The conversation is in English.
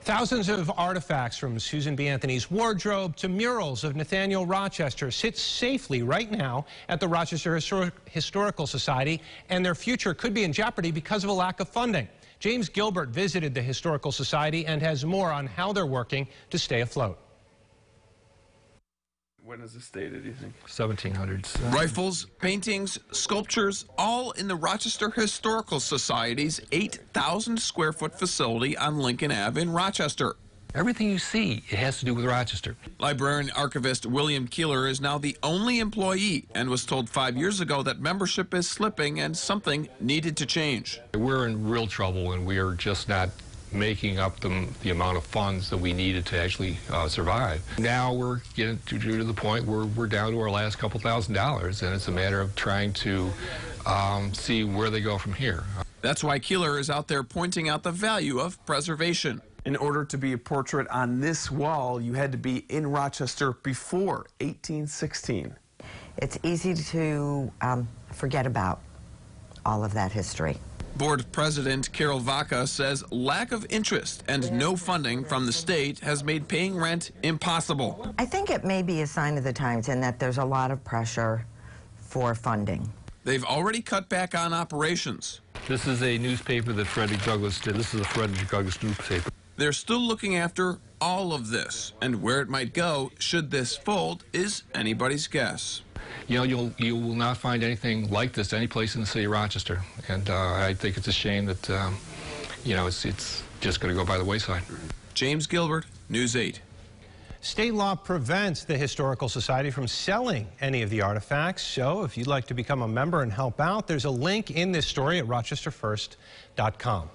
Thousands of artifacts from Susan B. Anthony's wardrobe to murals of Nathaniel Rochester sit safely right now at the Rochester Historical Society, and their future could be in jeopardy because of a lack of funding. James Gilbert visited the Historical Society and has more on how they're working to stay afloat. When is this dated, do you think? 1700s. Rifles, paintings, sculptures, all in the Rochester Historical Society's 8,000 square foot facility on Lincoln Ave in Rochester. Everything you see, it has to do with Rochester. Librarian archivist William Keeler is now the only employee and was told 5 years ago that membership is slipping and something needed to change. We're in real trouble, and we are just not making up the amount of funds that we needed to actually survive. Now we're getting to the point where we're down to our last couple $1,000s, and it's a matter of trying to see where they go from here. That's why Keeler is out there pointing out the value of preservation. In order to be a portrait on this wall, you had to be in Rochester before 1816. It's easy to forget about all of that history. Board President Carol Vaca says lack of interest and no funding from the state has made paying rent impossible. I think it may be a sign of the times in that there's a lot of pressure for funding. They've already cut back on operations. This is a newspaper that Frederick Douglass did. This is a Frederick Douglass newspaper. They're still looking after all of this, and where it might go should this fold is anybody's guess. You know, you will not find anything like this any place in the city of Rochester, and I think it's a shame that you know, it's just going to go by the wayside. James Gilbert, News 8. State law prevents the Historical Society from selling any of the artifacts, so if you'd like to become a member and help out, there's a link in this story at rochesterfirst.com.